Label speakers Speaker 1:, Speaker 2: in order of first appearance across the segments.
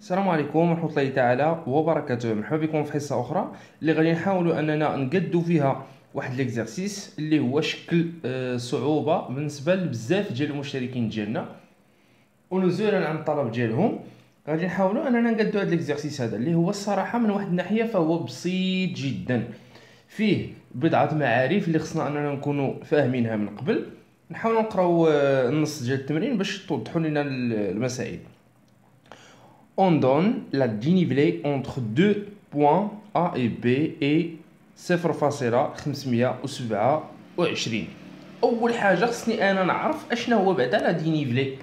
Speaker 1: السلام عليكم ورحمة الله تعالى وبركاته. مرحبا بكم في حصة أخرى اللي غادي نحاولوا أننا نقدو فيها واحد ليكزارسيس اللي هو شكل صعوبة بالنسبة لبزاف ديال المشتركين ديالنا، ونزولا عن الطلب ديالهم غادي نحاولوا أننا نقدو هذا ليكزارسيس هذا اللي هو الصراحة من واحد الناحية فهو بسيط جدا، فيه بضعة معارف اللي خصنا أننا نكونوا فاهمينها من قبل. نحاولوا نقراو النص ديال التمرين باش توضحوا لنا المسائل. On donne la dénivelée entre deux points A et B et 0.527. أول حاجة خصني أنا نعرف أشنا هو بعدا لا دينيفلي،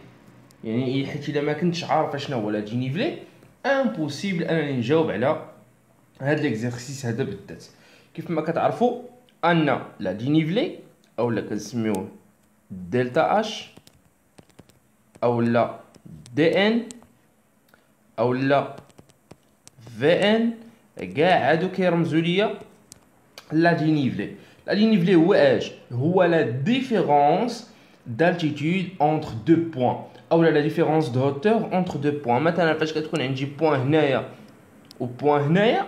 Speaker 1: يعني حيت إلا ما كنتش عارف أشنا هو لا دينيفلي امبوسيبل أنني نجاوب على هاد ليكزارسيس هذا بالذات. كيف ما كتعرفوا أن لا دينيفلي أولا كنسميوه دلتا اش أولا دي ان اولا في ان كاع هادو كيرمزوا ليا لا دينيفلي. لا دينيفلي هو اش؟ هو لا ديفيرونس d'altitude entre deux points اولا لا ديفيرونس دو هوتور entre deux points. مثلا فاش كتكون عندي بوين هنايا و بوين هنايا،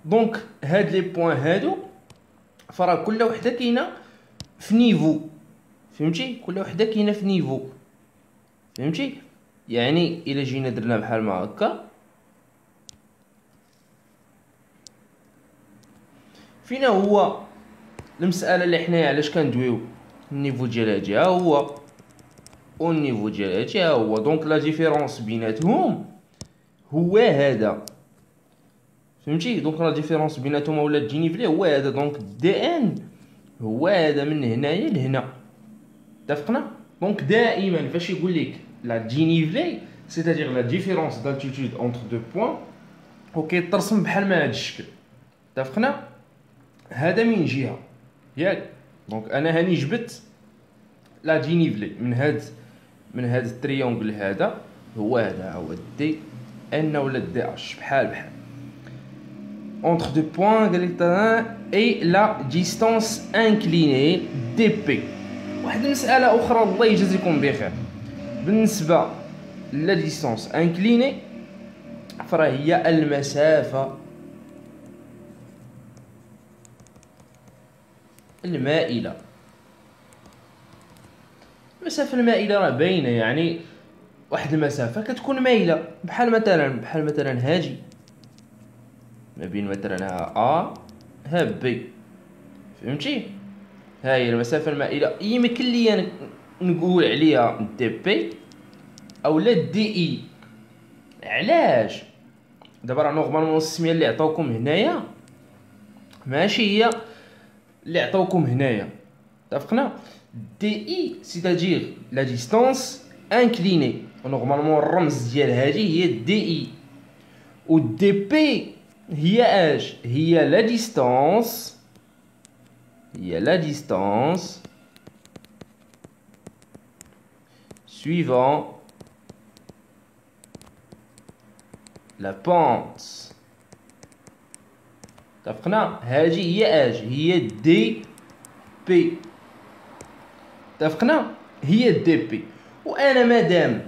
Speaker 1: دونك هاد لي بوين هادو فراه كل وحده كاينه في نيفو، فهمتي؟ كل وحده كاينه في نيفو، فهمتي؟ يعني الا جينا درنا بحال ما هكا، فينا هو المساله اللي حنايا علاش كندويو النيفو ديال هادي ها هو والنيفو ديال هادي ها هو، دونك لا ديفيرونس بيناتهم هو هذا، فهمتي؟ دونك لا ديفيرونس بيناتهم ولا الدينيفلي هو هذا، دونك دي ان هو هذا من هنايا لهنا، اتفقنا؟ دونك دائما فاش يقول لك لا دينيفلي سيتادير لا ديفيرونس دالتيتود اونتر دو بوين وكيترسم بحال ما هذا الشكل، اتفقنا؟ هذا من جهه ياك، دونك انا هاني جبت لا دينيفلي من هاد التريونغل هذا، هو هذا هو دي ان ولا دي اش بحال entre deux points قال لك et la distance inclinée dp. واحد المساله اخرى الله يجازيكم بخير بالنسبه لا ديستانس انكليني، فراه هي المسافه المائله. المسافه المائله راه باينه، يعني واحد المسافه كتكون مايله بحال مثلا هاجي ما بين مثلا ها ها بي، فهمتي؟ ها هي المسافه المائله، يمكن ليا نقول عليها دي بي اولا دي اي. علاش؟ دابا راه نورمالمون السميه اللي عطاوكم هنايا ماشي هي اللي عطاوكم هنايا، اتفقنا؟ دي اي سيتادير لا ديستانس انكليني، نورمالمون الرمز ديال هذه هي دي اي، و دي بي هي اش؟ هي لا ديستانس suivant la pente. اتفقنا؟ هذه هي اش؟ هي دي بي، اتفقنا؟ هي دي بي. وانا مادام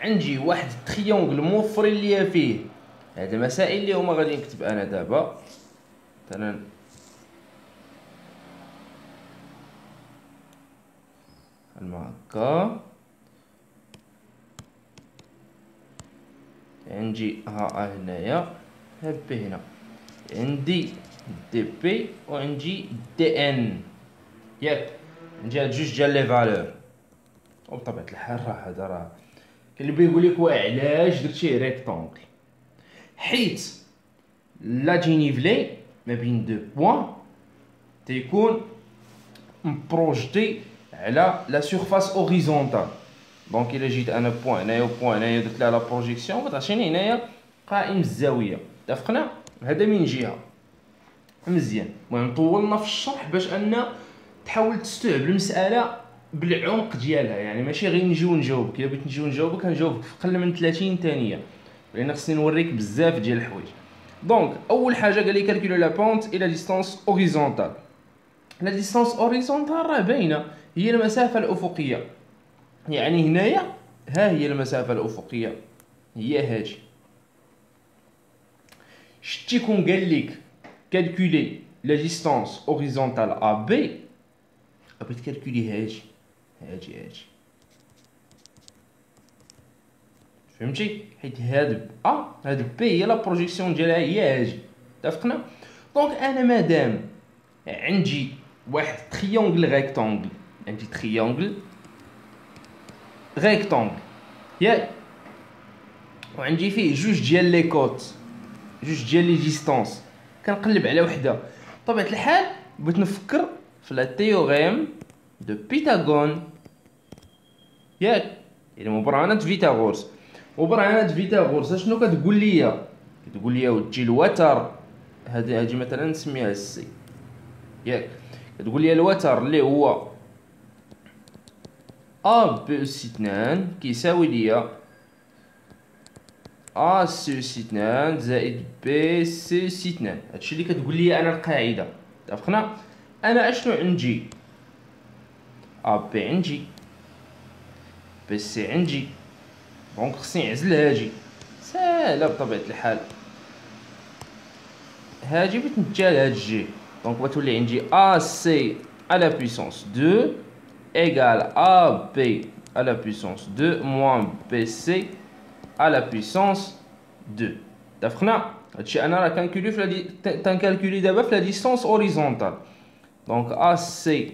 Speaker 1: عندي واحد التريونغل موفرين ليا فيه هاد المسائل اللي هما غادي نكتب انا دابا مثلا هكا، عندي ها هنايا ها بي هنا، عندي دي بي وعندي دي ان، ياك؟ عندي هاد جوج ديال لي فالور، وبطبيعة الحال راه هذا راه كاين اللي بيقول لك علاش درتيه ريكتونغل، حيت لا دينيفلي ما بين دو بوين تيكون مبروجتي على لا سيرفاس اوريزونتال. دونك الا جيت انا بوين هنايا وبوين هنايا درت لها لا بروجيكسيون غتعطيني هنايا قائم الزاويه، اتفقنا؟ هذا من جهه مزيان. المهم طولنا في الشرح باش ان تحاول تستوعب المساله بالعمق ديالها، يعني ماشي غير نجيو نجاوبك، الا بغيت نجيو نجاوبك غنجاوبك في اقل من 30 ثانيه، لان خصني نوريك بزاف ديال الحوايج. دونك اول حاجه قال لي كالكولي لا بونت الى ديستانس اوريزونتال. لا ديستانس اوريزونتال راه باينه، هي المسافه الافقيه، يعني هنايا ها هي المسافه الافقيه هي هادي، شتي كون قال لك كالكولي لا ديستانس اوريزونتال ا بي، بغيت كالكولي هاجي هاجي فهمتي؟ حيت هاد هاد بي هي لا بروجيكسيون ديالها هي هاجي. اتفقنا؟ دونك انا مادام عندي واحد تريونغل ريكتونغل، عندي تريونغل ريكتونغل ياك، وعندي فيه جوج ديال لي كوت، جوج ديال لي ديستانس، كنقلب على وحده. بطبيعه الحال بغيت نفكر في لا تيوريم دو بيتاغون ياك، يعني مبرهنات فيثاغورس. مبرهنات فيثاغورس شنو كتقول لي؟ كتقول لي ودي الوتر، هادي مثلا نسميها سي ياك، كتقول لي الوتر اللي هو ا بي سي 2 كيساوي ليا ا سي سي 2 زائد بي سي سي 2. هادشي اللي كتقول لي انا القاعده. اتفقنا؟ انا اشنو عندي؟ ا بي عندي، بي سي عندي، دونك خصني نعزل هاجي. ساهله بطبيعه الحال، هاجي بغيت نتجا لهاد الجي، دونك غتولي عندي ا سي على بويسونس 2 égal a b à la puissance 2 moins bc à la puissance 2. اتفقنا؟ هادشي انا راه كنكالكولي تنكالكولي دابا في لا ديستونس اوريزونتال. دونك ا سي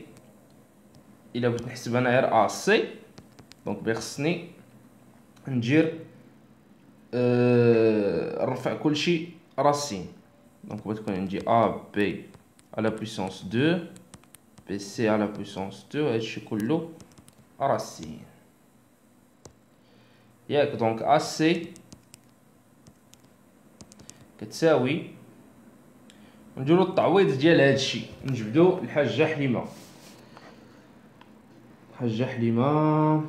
Speaker 1: الا بغيت نحسب انا غير ا سي، دونك بخصني ندير نرفع كلشي راسين. دونك غتكون عندي ا بي على بويسونس 2 بي سي على بويسونس 2، هادشي كله راسين ياك. دونك ا سي كتساوي، نديرو التعويض ديال هادشي، نجبدو الحاجه حليمه. الحاجه حليمه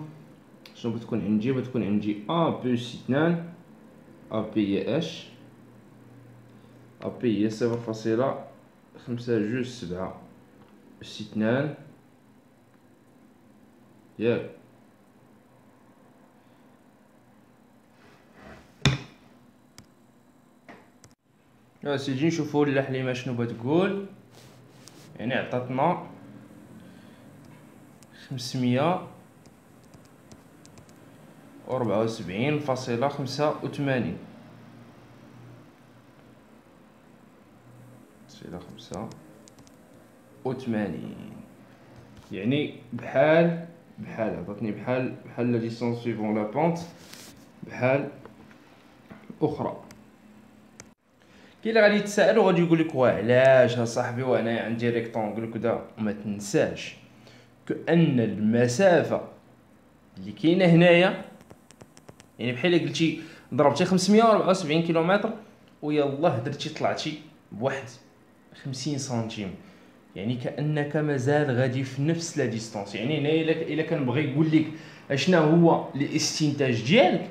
Speaker 1: شنو بتكون عندي؟ بتكون عندي ا بلس 2 ا بي هي اش، ا بي هي 0.527 اس 2 ياك. يا سيدي نشوفو الحليمه شنو بتقول. يعني عطاتنا 574.85. يعني بحال عطاتني بحال لا ديستونس سويفون لا بونت بحال اخرى. كاين اللي غادي يتسائل وغادي يقول لك وعلاش اصاحبي وانا عندي ريكتونغل كدا؟ وما تنساش كأن المسافه اللي كاينه هنايا، يعني بحال قلتي ضربتي 574 كيلومتر ويلاه درتي طلعتي بواحد 50 سنتيم، يعني كانك مازال غادي في نفس لا ديستونس. يعني هنا الا كنبغي نقول لك اشنا هو الاستنتاج ديالك،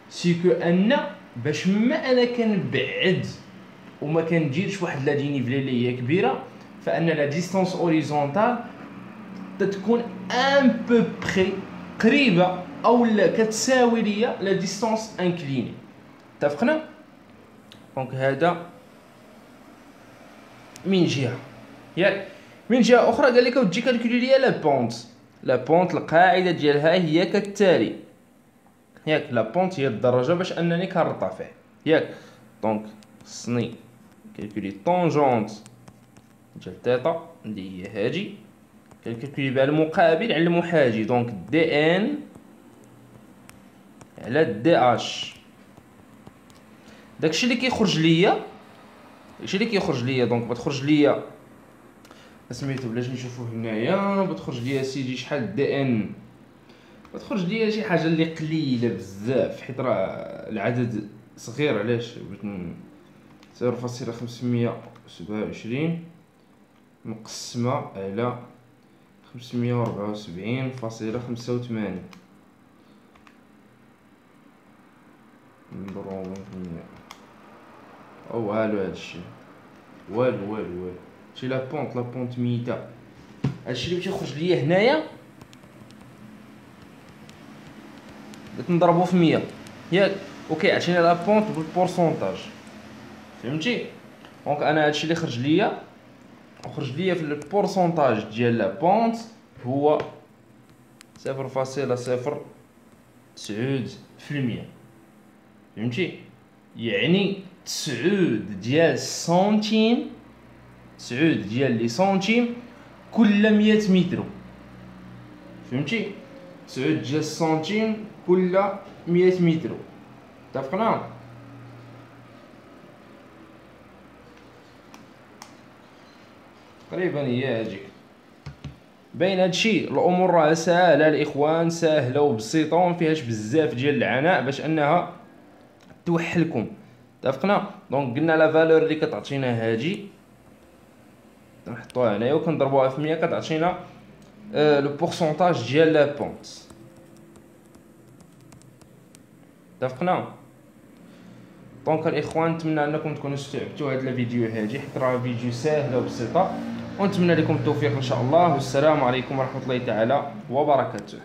Speaker 1: سي كو ان باش ما انا كنبعد وما كنديرش واحد لا دينيفلي اللي هي كبيره، فان لا ديستونس اوريزونتال تتكون ان بو بري قريبه او لا كتساوي ليا لا ديستونس انكليني. اتفقنا؟ دونك هذا من جهه ياك. من جهه اخرى قال لك وتجي كالكولي ليا لا بونت القاعده ديالها هي كالتالي ياك. لا بونت هي الدرجه باش انني كنرتفع ياك. دونك خصني كالكولي طونجونت ديال تيتا اللي هي هادي، كالكولي بها المقابل على المحاجي. دونك دي ان على دي اش، داكشي اللي كيخرج ليا دونك بتخرج ليا سميتو بلاش نشوفوه هنايا، بتخرج ليا سيدي شحال دي ان، بتخرج ليا شي حاجه اللي قليله بزاف حيت راه العدد صغير. علاش بغيت 0.527 مقسمه على 574.85 نضربو او والو. هادشي والو شي لا بونت ميته. هادشي اللي تيخرج ليا هنايا بغيت نضربو في 100 ياك. اوكي عطيني لا بونت بالبورسونتاج فهمتي؟ دونك انا هادشي اللي خرج ليا، وخرج ليا في البورسونتاج ديال لا بونت هو 0.09%. فهمتي؟ يعني 9 ديال السنتيم، 9 ديال لي سنتيم كل 100 متر. فهمتي؟ 9 ديال السنتيم كل 100 متر. اتفقنا؟ تقريبا هي هاديك. باين هادشي الامور راه ساهله الاخوان، ساهله وبسيطه وما فيهاش بزاف ديال العناء باش انها توحلكم. اتفقنا؟ دونك قلنا لا فالور اللي كتعطينا هادي نحطوها هنايا وكنضربوها في 100 كتعطينا لو بورسونتاج ديال لا بونت. اتفقنا؟ دونك الاخوان نتمنى انكم تكونوا استوعبتوا هاد الفيديو هادي، حيت راه فيديو ساهله وبسيطه، ونتمنى لكم التوفيق ان شاء الله. والسلام عليكم ورحمه الله تعالى وبركاته.